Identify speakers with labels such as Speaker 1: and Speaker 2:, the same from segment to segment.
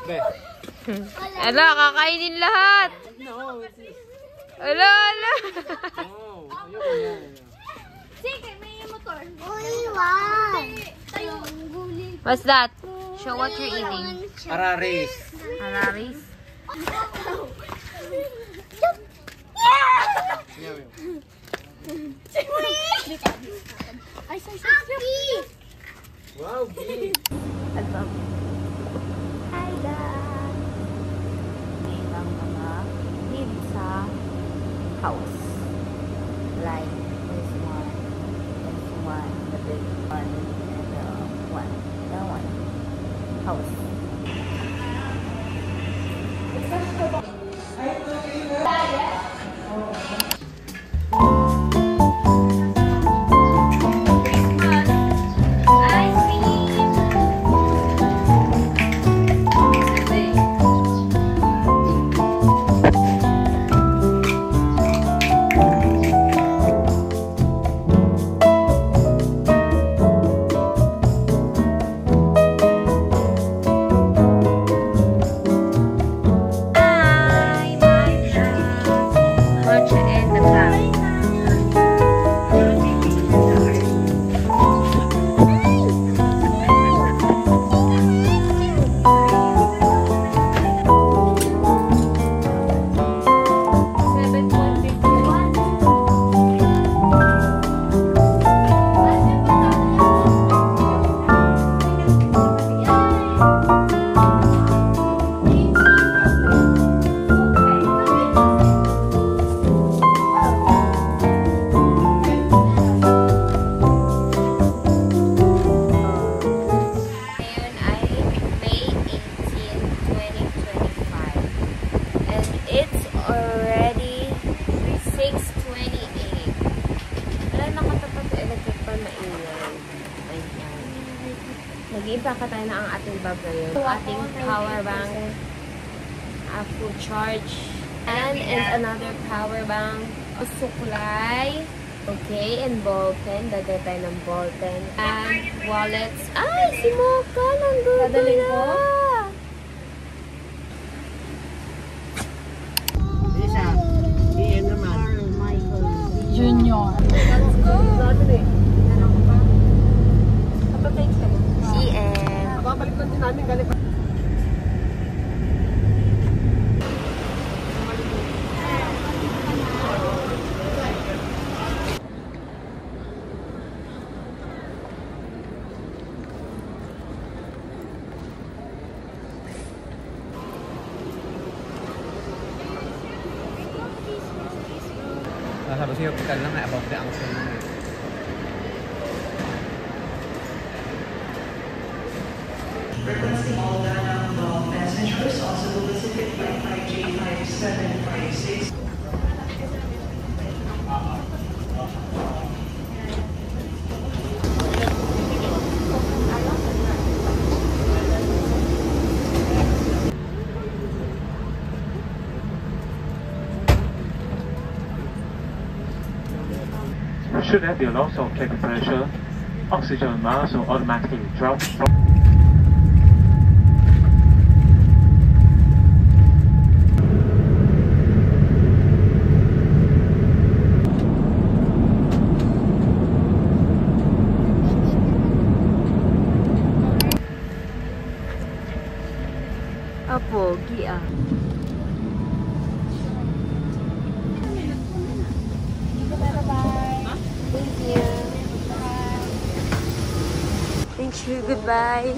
Speaker 1: Ala, kakainin lahat. Ala, ala.
Speaker 2: Sige, may motor.
Speaker 1: What's that? Show what you're eating.
Speaker 3: Araris.
Speaker 1: Araris?
Speaker 3: Wow, big.
Speaker 1: Hi guys! Ngayon ang mga live sa house. Like this one, the big one, and the one. House. Nag-iimpaka tayo na ang ating bag ngayon. Ating power bank, a full charge, and another power bank, suklay, okay, and ball pen. Dagay tayo ng ball pen. And wallets. Ay, si Mocha! Nandun na!
Speaker 3: Isa. Iyan naman.
Speaker 2: Junior.
Speaker 1: Let's go!
Speaker 3: Babalik lang din namin galing. Sabi siya, hospital lang about the angst na
Speaker 4: Requesting all data from passengers also visited by 5G5756.
Speaker 5: Should there be a loss of cabin pressure, oxygen mask will automatically drop.
Speaker 1: Pogi ah. Thank you. Thank you. Goodbye.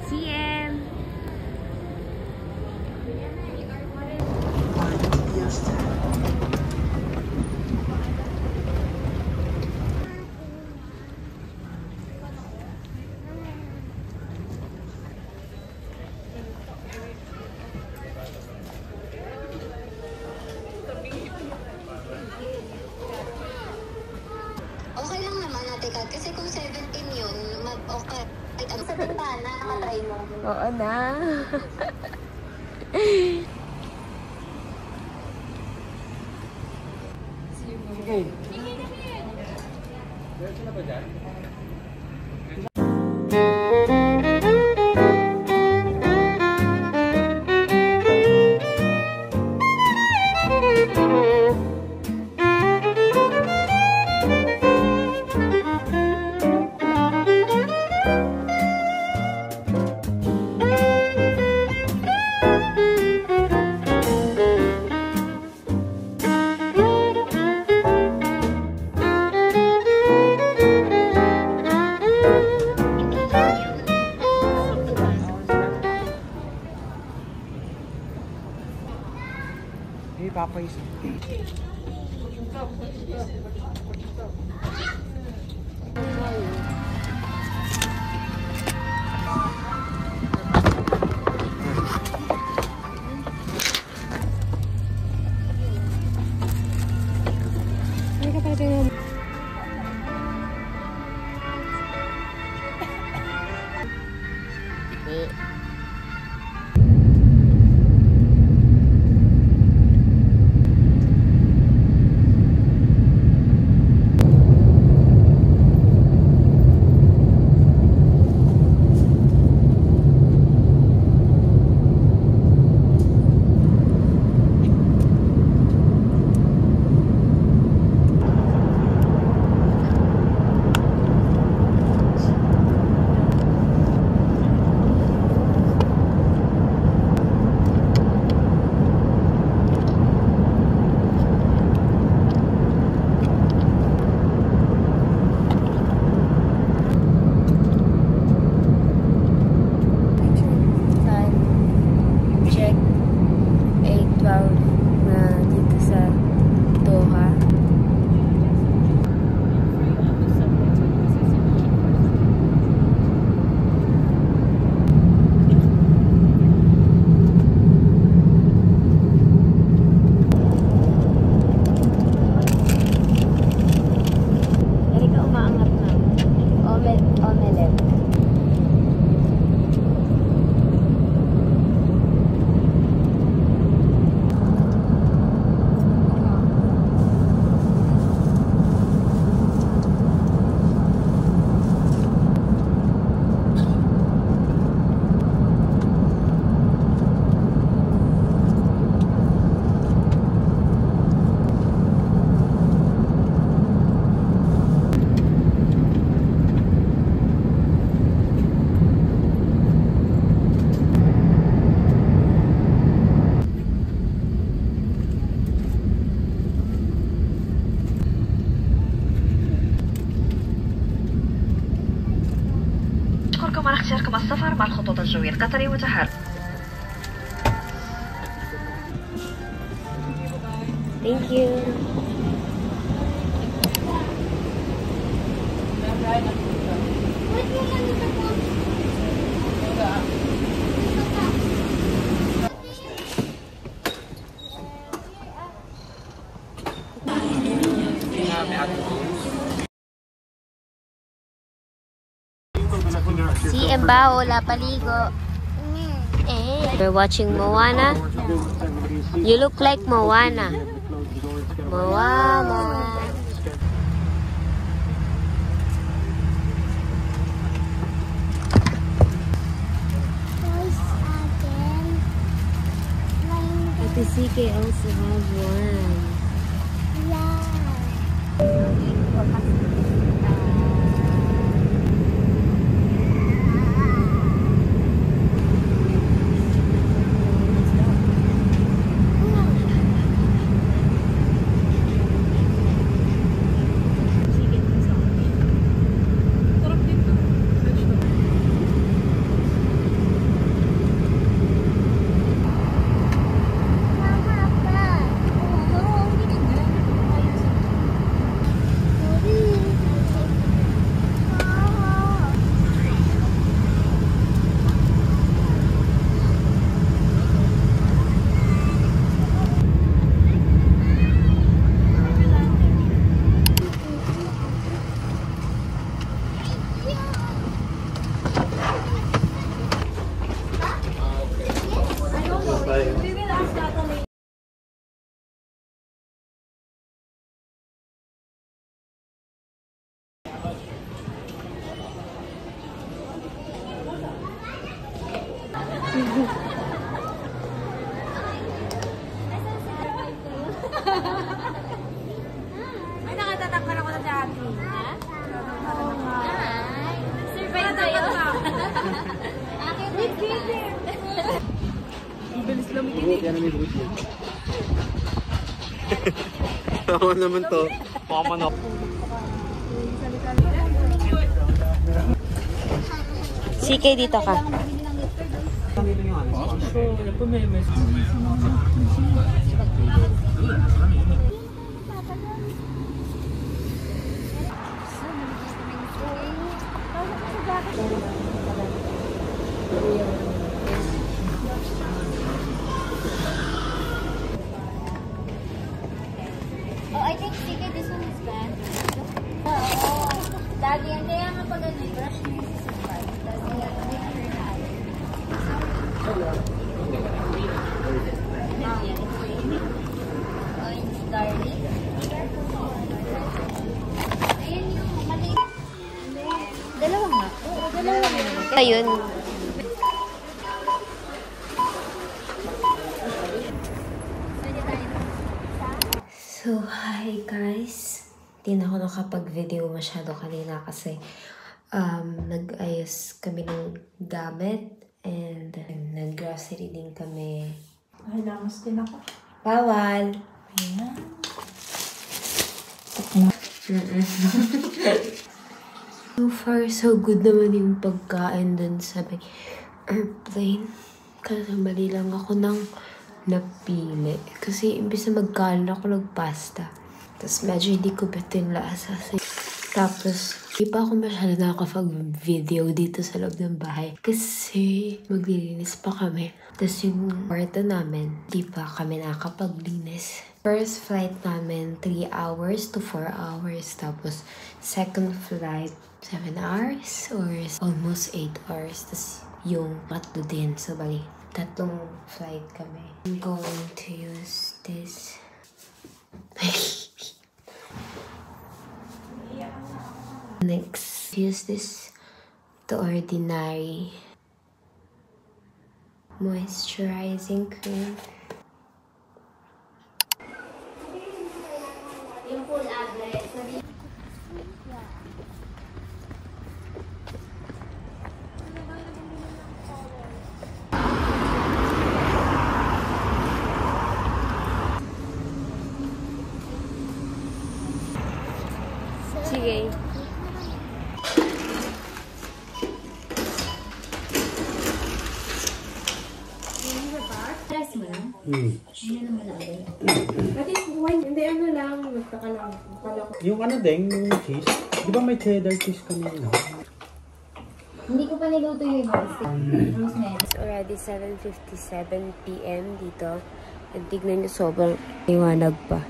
Speaker 1: CM. Oo na.
Speaker 3: Sige. Meron na ba dyan? Hey, Papa is...
Speaker 4: نشكركم على اختياركم السفر مع الخطوط الجوية القطري وتحرك.
Speaker 1: Thank you. Si Embao, la paligo. We're watching Moana. You look like Moana. Moana. Ate CK also have one.
Speaker 3: buhok. Yan ang may buhok niya. Tama naman to. Pamanok.
Speaker 1: CK, dito ka.
Speaker 2: Oh, I think sige, this one is bad. Oo. Daddy, ang kaya nga pag ano, brush mo yung sisipad. Tapos kaya make sure na ano. Orange garlic. Ayan yung maliit. Dalawa nga. Oo, dalawa nga.
Speaker 1: Ayun. So, hi guys. Hindi na ako nakapag-video masyado kanina kasi nag-ayos kami ng gamit and nag-grocery din kami.
Speaker 2: Ay, lamos din ako.
Speaker 1: Bawal!
Speaker 2: Ayan.
Speaker 1: So far, so good naman yung pagkain dun sa may airplane. Kasi mali lang ako ng napili. Kasi imbis na magkain ako nagpasta. Tapos medyo hindi ko beto yung lasa. Tapos, di pa ako masyado nakakapag-video dito sa loob ng bahay. Kasi maglilinis pa kami. Tapos yung kwarto namin, di pa kami nakakapaglinis. First flight namin, 3 hours to 4 hours. Tapos, second flight, 7 hours or almost 8 hours. Tapos, yung tatlo din. So, bali, 3 flight kami. I'm going to use this. Next, use this The Ordinary moisturizing cream.
Speaker 2: Yung full address.
Speaker 1: Sige.
Speaker 2: Press mo lang. Ano naman natin?
Speaker 1: Hindi, ano lang, magtaka lang.
Speaker 3: Yung ano din, yung cheese. Di ba may cheddar cheese kanina?
Speaker 2: Hindi ko pa niluto yung rosemary.
Speaker 1: It's already 7:57 PM dito. And tignan nyo, sobrang liwanag pa.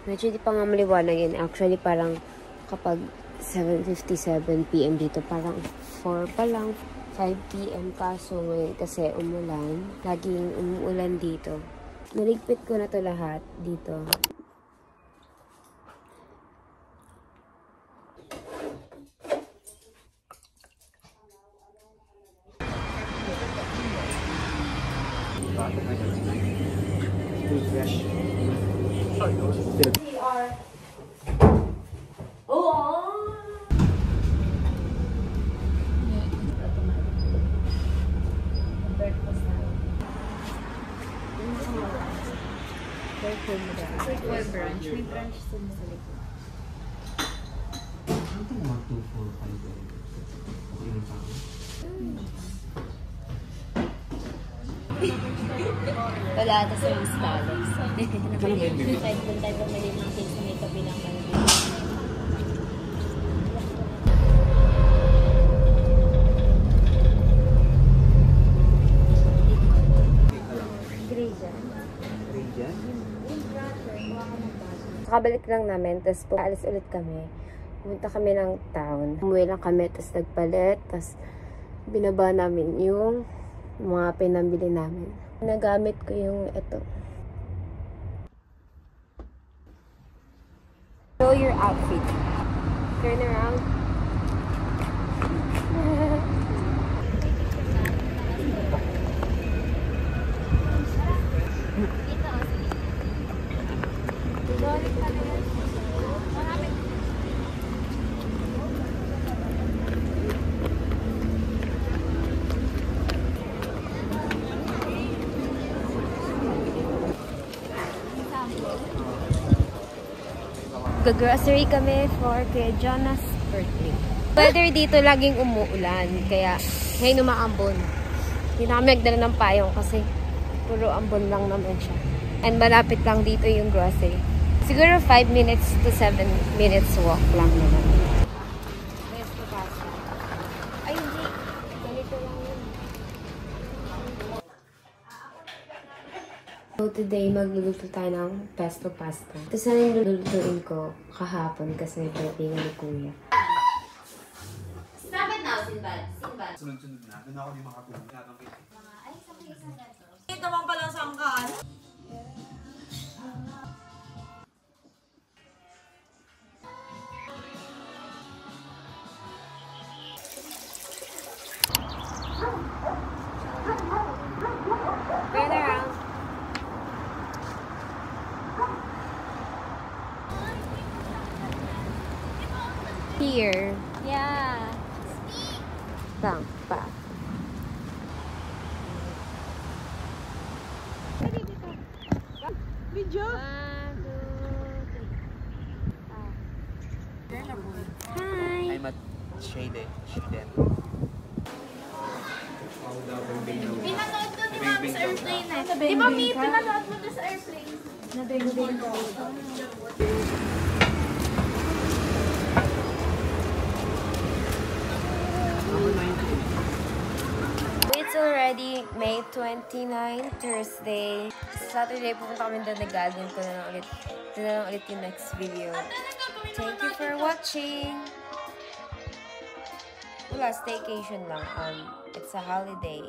Speaker 1: Medyo di pa nga maliwanag yun. Actually, parang kapag 7:57 PM dito, parang 4 pa lang. 5 PM kaso ngayon kasi umulan. Laging umuulan dito. Naligpit ko na to lahat dito.
Speaker 2: Wala ata sa mga Starbucks. Kahit kung tayo pumili ng cake na may kabilang kalabit.
Speaker 1: Kakabalik lang namin, tapos paalis ulit kami. Pumunta kami ng town. Umuwi lang kami, tapos nagpalit, tapos binaba namin yung mga pinambili namin. Nagamit ko yung ito. Show your outfit. Turn around. Gag-grocery kami for kay Jonas' birthday. Weather dito laging umuulan, kaya ngayon umaambon. Hindi na kami nagdala ng payong kasi puro ambon lang naman siya. And malapit lang dito yung grocery. Siguro 5 minutes to 7 minutes walk lang naman. Pesto pasta. Ay, hindi. Ganito lang yun. So today, magluluto tayo ng pesto pasta. Ito sana yung lulutuin ko kahapon kasi birthday ni Kuya.
Speaker 2: Stop it now, Sinbad. Sinbad.
Speaker 3: Sunod-sunod na. Doon ako di makatulog.
Speaker 2: Ay, isa ganito.
Speaker 6: Ito man pala sangkaan.
Speaker 1: Turn around. Here.
Speaker 2: Yeah.
Speaker 1: Saan pa?
Speaker 6: Video.
Speaker 1: 1, 2, 3. Hi!
Speaker 3: I'm at Shaded.
Speaker 2: Pinanood ko ni Mami sa airplane eh. Di ba, Mi? Pinanood mo doon sa airplane. Nabeng-beng ko.
Speaker 1: It's already May 29, Thursday. Saturday, pupunta kami doon na garden ko na lang ulit. Ito na lang ulit yung next video. Thank you for watching! Wala, staycation lang. It's a holiday.